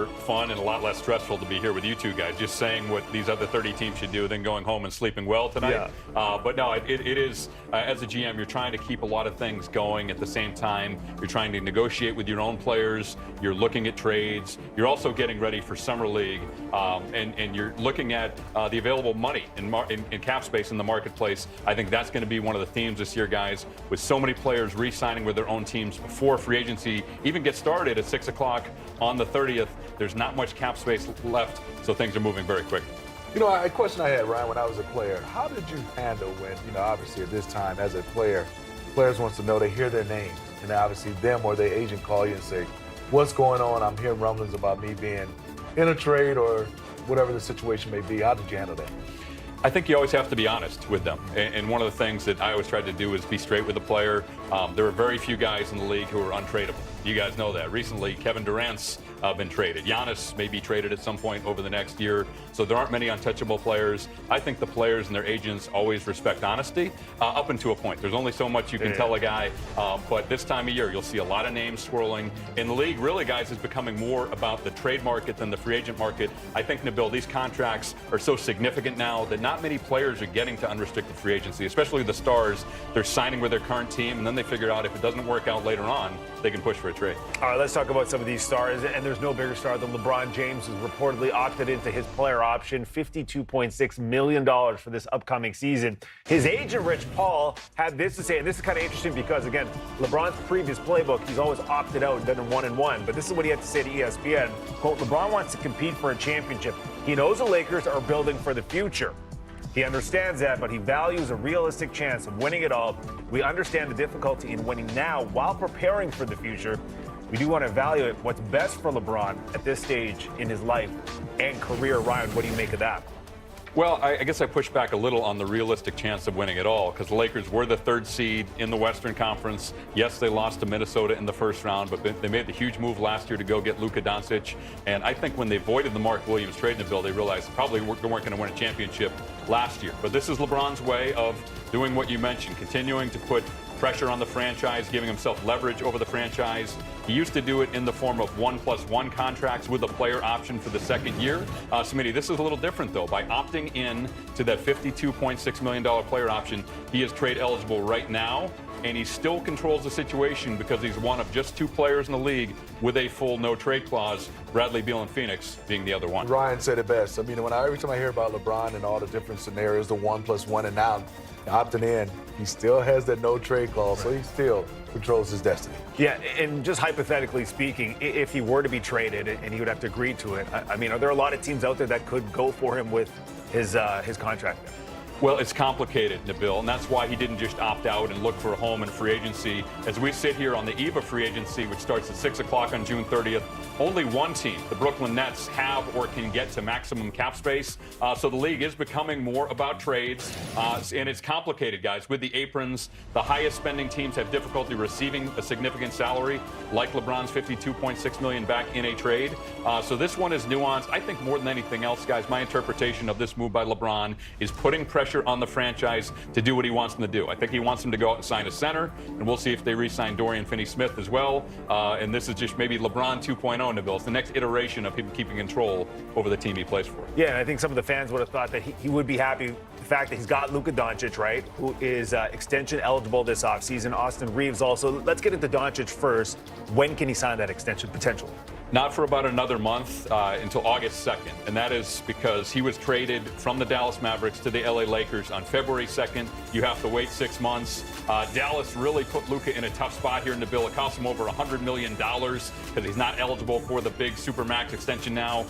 more fun and a lot less stressful to be here with you two guys, just saying what these other 30 teams should do, then going home and sleeping well tonight. Yeah. But no, it is, as a GM, you're trying to keep a lot of things going at the same time. You're trying to negotiate with your own players. You're looking at trades. You're also getting ready for Summer League. And you're looking at the available money in cap space in the marketplace. I think that's going to be one of the themes this year, guys, with so many players re-signing with their own teams before free agency even gets started at 6 o'clock on the 30th. There's not much cap space left, so things are moving very quick. You know, a question I had, Ryan, when I was a player, how did you handle when, obviously at this time as a player, players wants to know, they hear their name, and obviously them or their agent call you and say, what's going on? I'm hearing rumblings about me being in a trade or whatever the situation may be. How did you handle that? I think you always have to be honest with them. And one of the things that I always tried to do is be straight with the player. There are very few guys in the league who are untradeable. You guys know that. Recently, Kevin Durant's been traded. Giannis may be traded at some point over the next year. So there aren't many untouchable players. I think the players and their agents always respect honesty up until a point. There's only so much you can tell a guy. But this time of year, you'll see a lot of names swirling. In the league, really, guys, is becoming more about the trade market than the free agent market. I think, Nabil, these contracts are so significant now that not many players are getting to unrestricted free agency, especially the stars. They're signing with their current team, and then they figure out if it doesn't work out later on, they can push for a trade. All right, let's talk about some of these stars. And there's no bigger star than LeBron James, who's reportedly opted into his player option, $52.6 million for this upcoming season. His agent, Rich Paul, had this to say, and this is kind of interesting because, again, LeBron's previous playbook, he's always opted out and done a 1-and-1. But this is what he had to say to ESPN. Quote, LeBron wants to compete for a championship. He knows the Lakers are building for the future. He understands that, but he values a realistic chance of winning it all. We understand the difficulty in winning now while preparing for the future. We do want to evaluate what's best for LeBron at this stage in his life and career. Ryan, what do you make of that? Well, I guess I push back a little on the realistic chance of winning it all because the Lakers were the 3rd seed in the Western Conference. Yes, they lost to Minnesota in the first round, but they made the huge move last year to go get Luka Doncic. And I think when they voided the Mark Williams trade in the bill, they realized probably they weren't going to win a championship last year. But this is LeBron's way of doing what you mentioned, continuing to put pressure on the franchise, giving himself leverage over the franchise. He used to do it in the form of 1+1 contracts with a player option for the 2nd year. Smitty, this is a little different, though. By opting in to that $52.6 million player option, he is trade eligible right now, and he still controls the situation because he's one of just 2 players in the league with a full no-trade clause, Bradley Beal and Phoenix being the other one. Ryan said it best. I mean, every time I hear about LeBron and all the different scenarios, the 1+1, and now opting in, he still has that no-trade clause, so he still controls his destiny. Yeah, and just hypothetically speaking, if he were to be traded and he would have to agree to it, I mean, are there a lot of teams out there that could go for him with his contract? Well, it's complicated, Nabil, and that's why he didn't just opt out and look for a home in free agency. As we sit here on the eve of free agency, which starts at 6 o'clock on June 30th, only one team, the Brooklyn Nets, have or can get to maximum cap space. So the league is becoming more about trades, and it's complicated, guys. With the aprons, the highest spending teams have difficulty receiving a significant salary, like LeBron's $52.6 million back in a trade. So this one is nuanced. I think more than anything else, guys, my interpretation of this move by LeBron is putting pressure on the franchise to do what he wants them to do. I think he wants them to go out and sign a center, and we'll see if they re-sign Dorian Finney-Smith as well. And this is just maybe LeBron 2.0, Nabil. It's the next iteration of him keeping control over the team he plays for. Yeah, and I think some of the fans would have thought that he would be happy with the fact that he's got Luka Doncic, right, who is extension eligible this offseason. Austin Reeves also. Let's get into Doncic first. When can he sign that extension potential? Not for about another month, until August 2nd. And that is because he was traded from the Dallas Mavericks to the LA Lakers on February 2nd. You have to wait 6 months. Dallas really put Luka in a tough spot here in the bill. It cost him over $100 million because he's not eligible for the big Supermax extension now.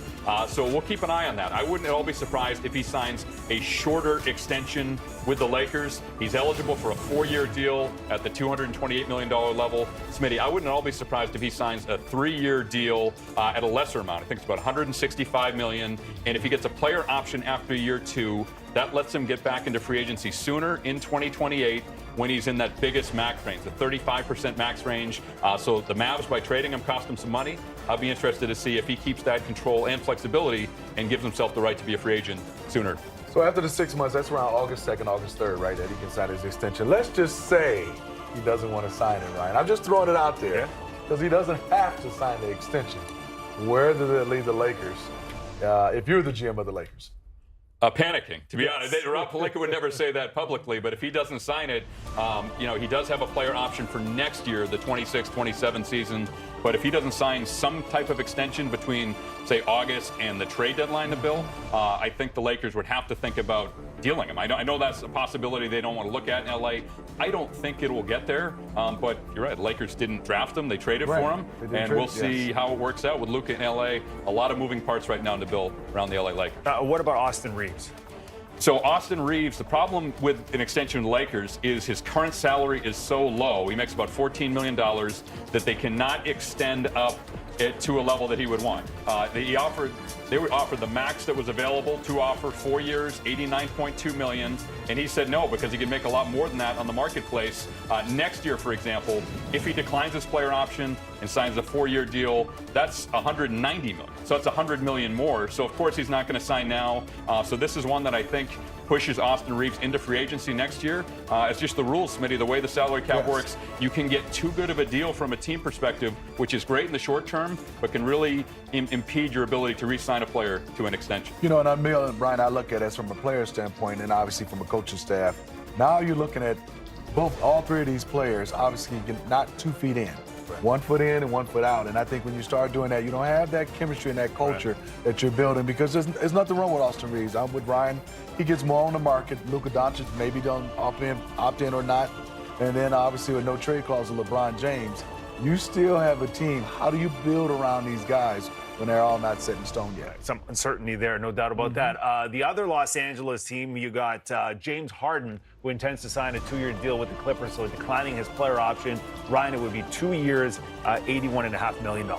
So we'll keep an eye on that. I wouldn't at all be surprised if he signs a shorter extension with the Lakers. He's eligible for a 4-year deal at the $228 million level. Smitty, I wouldn't at all be surprised if he signs a 3-year deal at a lesser amount. I think it's about $165 million. And if he gets a player option after year 2, that lets him get back into free agency sooner in 2028 when he's in that biggest max range, the 35% max range. So the Mavs, by trading him, cost him some money. I'll be interested to see if he keeps that control and flexibility and gives himself the right to be a free agent sooner. So after the 6 months, that's around August 2nd, August 3rd, right, that he can sign his extension. Let's just say he doesn't want to sign it, Ryan. I'm just throwing it out there because he doesn't have to sign the extension. Where does it leave the Lakers if you're the GM of the Lakers? Panicking, to be honest. Rob Pelinka would never say that publicly, but if he doesn't sign it, he does have a player option for next year, the 26-27 season. But if he doesn't sign some type of extension between, say, August and the trade deadline to Bill, I think the Lakers would have to think about dealing him. I know that's a possibility they don't want to look at in L.A. I don't think it will get there, but you're right. The Lakers didn't draft him. They traded for him, and we'll see how it works out with Luka in L.A. A lot of moving parts right now to Bill around the L.A. Lakers. What about Austin Reeves? So Austin Reeves, the problem with an extension with the Lakers is his current salary is so low. He makes about $14 million that they cannot extend up it to a level that he would want. They would offer the max that was available to offer 4 years, $89.2 million, and he said no because he could make a lot more than that on the marketplace. Next year, for example, if he declines his player option and signs a 4-year deal, that's $190 million. So that's $100 million more. So of course he's not going to sign now. So this is one that I think pushes Austin Reeves into free agency next year. It's just the rules, Smitty, the way the salary cap works. You can get too good of a deal from a team perspective, which is great in the short term, but can really impede your ability to re-sign a player to an extension. And Brian, I look at it from a player standpoint and obviously from a coaching staff. Now you're looking at all three of these players, obviously not 2 feet in. Right. 1 foot in and 1 foot out. And I think when you start doing that, you don't have that chemistry and that culture that you're building because there's nothing wrong with Austin Reeves. I'm with Ryan. He gets more on the market. Luka Doncic maybe don't opt in or not. And then obviously with no trade clause with LeBron James, you still have a team. How do you build around these guys when they're all not set in stone yet? Some uncertainty there, no doubt about that. The other Los Angeles team, you got James Harden, who intends to sign a 2-year deal with the Clippers, so declining his player option. Ryan, it would be 2 years, $81.5 million.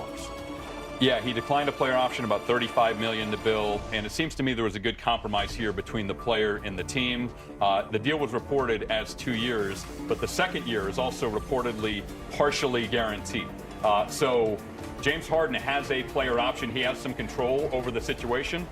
Yeah, he declined a player option, about $35 million to Bill, and it seems to me there was a good compromise here between the player and the team. The deal was reported as 2 years, but the second year is also reportedly partially guaranteed. So James Harden has a player option. He has some control over the situation,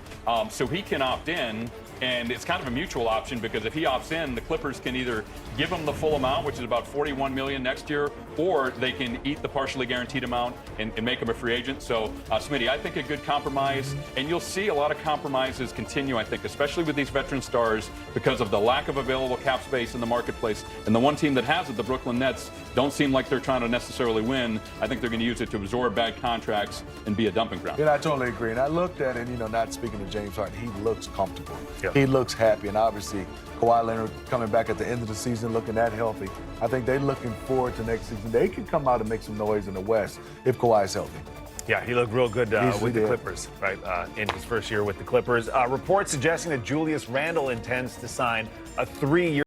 so he can opt in. And it's kind of a mutual option because if he opts in, the Clippers can either give him the full amount, which is about $41 million next year, or they can eat the partially guaranteed amount and make him a free agent. So, Smitty, I think a good compromise, and you'll see a lot of compromises continue, I think, especially with these veteran stars because of the lack of available cap space in the marketplace. And the one team that has it, the Brooklyn Nets, don't seem like they're trying to necessarily win. I think they're going to use it to absorb bad contracts and be a dumping ground. Yeah, I totally agree. And I looked at it, not speaking to James Harden, he looks comfortable. Yeah. He looks happy. And obviously, Kawhi Leonard coming back at the end of the season looking that healthy. I think they're looking forward to next season. They can come out and make some noise in the West if Kawhi's healthy. Yeah, he looked real good with the Clippers, right, in his first year with the Clippers. Reports suggesting that Julius Randle intends to sign a 3-year